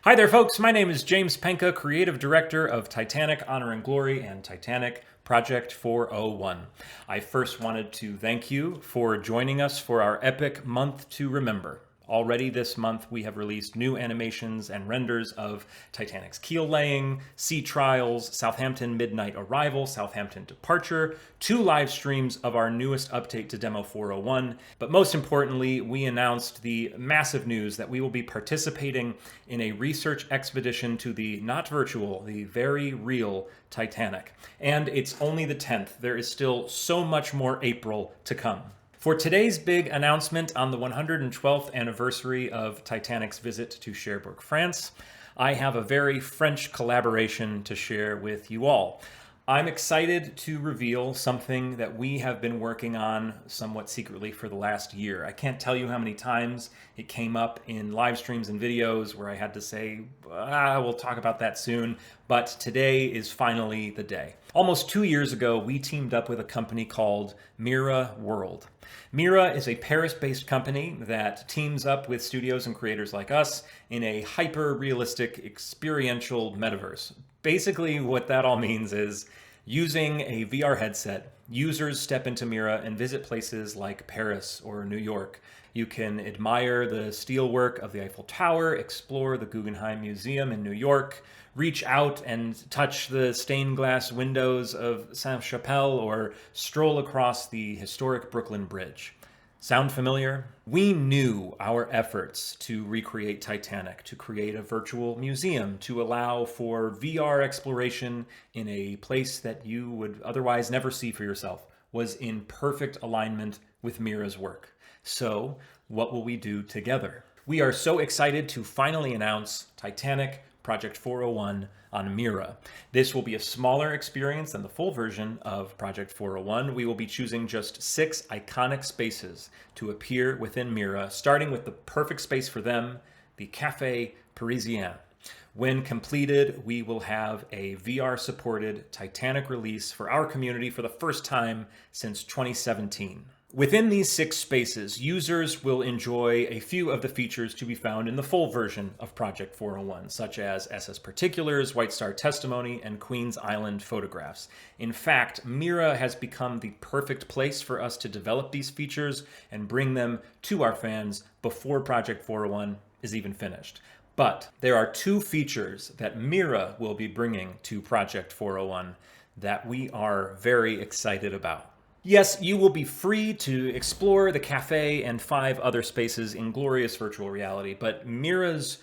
Hi there, folks. My name is James Penka, Creative Director of Titanic Honor and Glory and Titanic Project 401. I first wanted to thank you for joining us for our epic month to remember. Already this month, we have released new animations and renders of Titanic's keel laying, sea trials, Southampton midnight arrival, Southampton departure, 2 live streams of our newest update to Demo 401, but most importantly, we announced the massive news that we will be participating in a research expedition to the not virtual, the very real Titanic. And it's only the 10th. There is still so much more April to come. For today's big announcement on the 112th anniversary of Titanic's visit to Cherbourg, France, I have a very French collaboration to share with you all. I'm excited to reveal something that we have been working on somewhat secretly for the last year. I can't tell you how many times it came up in live streams and videos where I had to say, we'll talk about that soon, but today is finally the day. Almost 2 years ago, we teamed up with a company called MIRA World. MIRA is a Paris-based company that teams up with studios and creators like us in a hyper-realistic experiential metaverse. Basically, what that all means is using a VR headset, users step into MIRA and visit places like Paris or New York. You can admire the steelwork of the Eiffel Tower, explore the Guggenheim Museum in New York, reach out and touch the stained glass windows of Sainte-Chapelle, or stroll across the historic Brooklyn Bridge. Sound familiar? We knew our efforts to recreate Titanic, to create a virtual museum, to allow for VR exploration in a place that you would otherwise never see for yourself, was in perfect alignment with MIRA's work. So, what will we do together? We are so excited to finally announce Titanic Project 401 on MIRA. This will be a smaller experience than the full version of Project 401. We will be choosing just 6 iconic spaces to appear within MIRA, starting with the perfect space for them, the Café Parisian. When completed, we will have a VR-supported Titanic release for our community for the first time since 2017. Within these 6 spaces, users will enjoy a few of the features to be found in the full version of Project 401, such as SS Particulars, White Star Testimony, and Queen's Island photographs. In fact, MIRA has become the perfect place for us to develop these features and bring them to our fans before Project 401 is even finished. But there are 2 features that MIRA will be bringing to Project 401 that we are very excited about. Yes, you will be free to explore the cafe and 5 other spaces in glorious virtual reality, but MIRA's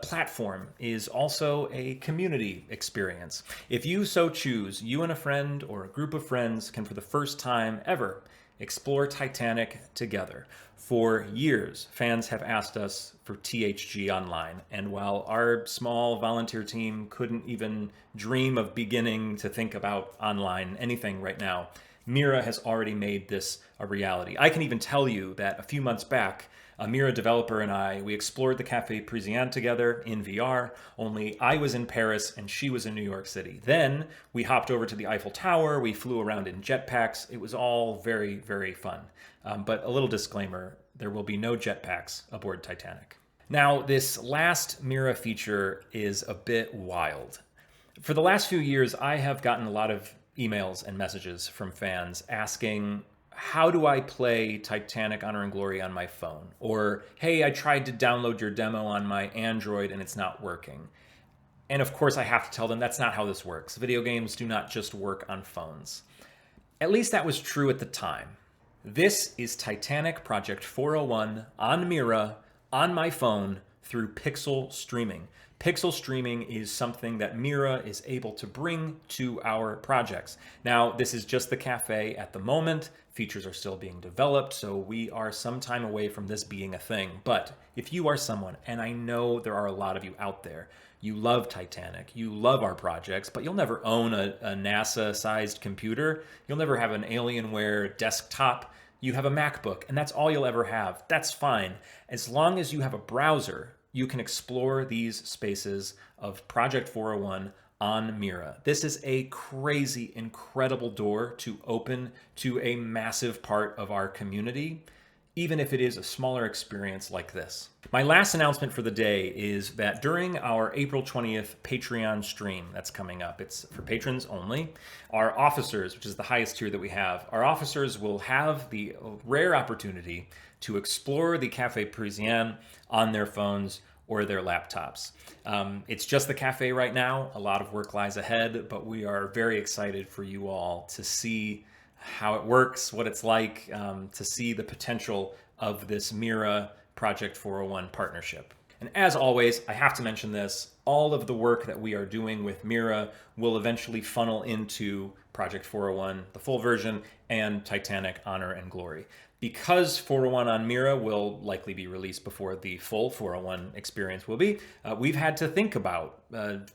platform is also a community experience. If you so choose, you and a friend or a group of friends can, for the first time ever, explore Titanic together. For years, fans have asked us for THG Online, and while our small volunteer team couldn't even dream of beginning to think about online anything right now, MIRA has already made this a reality. I can even tell you that a few months back, a MIRA developer and I, we explored the Café Parisian together in VR, only I was in Paris and she was in New York City. Then we hopped over to the Eiffel Tower, we flew around in jetpacks. It was all very, very fun. But a little disclaimer, there will be no jetpacks aboard Titanic. Now, this last MIRA feature is a bit wild. For the last few years, I have gotten a lot of emails and messages from fans asking, how do I play Titanic Honor and Glory on my phone? Or, hey, I tried to download your demo on my Android and it's not working. And of course I have to tell them that's not how this works. Video games do not just work on phones. At least that was true at the time. This is Titanic Project 401 on MIRA, on my phone, through Pixel Streaming. Pixel streaming is something that MIRA is able to bring to our projects. Now, this is just the cafe at the moment. Features are still being developed, so we are some time away from this being a thing. But if you are someone, and I know there are a lot of you out there, you love Titanic, you love our projects, but you'll never own a NASA-sized computer. You'll never have an Alienware desktop. You have a MacBook, and that's all you'll ever have. That's fine. As long as you have a browser, you can explore these spaces of Project 401 on MIRA. This is a crazy, incredible door to open to a massive part of our community. even if it is a smaller experience like this. My last announcement for the day is that during our April 20th Patreon stream that's coming up, it's for patrons only, our officers, which is the highest tier that we have, our officers will have the rare opportunity to explore the Café Parisian on their phones or their laptops. It's just the cafe right now. A lot of work lies ahead, but we are very excited for you all to see how it works, what it's like, to see the potential of this MIRA Project 401 partnership. And as always, I have to mention this, all of the work that we are doing with MIRA will eventually funnel into Project 401, the full version, and Titanic Honor and Glory. Because 401 on MIRA will likely be released before the full 401 experience will be, we've had to think about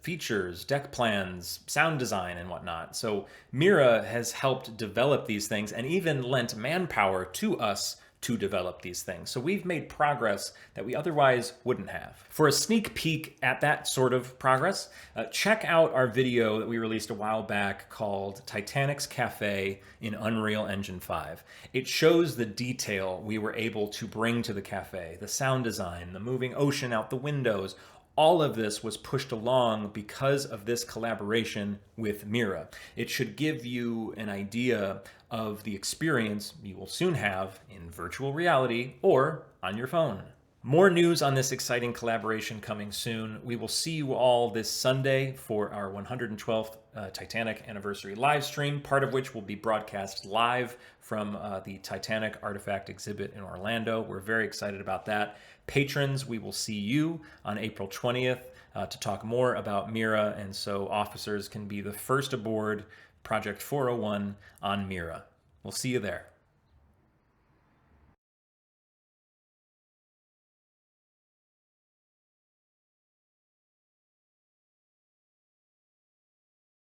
features, deck plans, sound design, and whatnot. So MIRA has helped develop these things and even lent manpower to us to develop these things. So we've made progress that we otherwise wouldn't have. For a sneak peek at that sort of progress, check out our video that we released a while back called Titanic's Cafe in Unreal Engine 5. It shows the detail we were able to bring to the cafe, the sound design, the moving ocean out the windows. All of this was pushed along because of this collaboration with MIRA. It should give you an idea of the experience you will soon have in virtual reality or on your phone. More news on this exciting collaboration coming soon. We will see you all this Sunday for our 112th Titanic anniversary live stream, part of which will be broadcast live from the Titanic Artifact exhibit in Orlando. We're very excited about that. Patrons, we will see you on April 20th to talk more about MIRA, and so officers can be the first aboard Project 401 on MIRA. We'll see you there.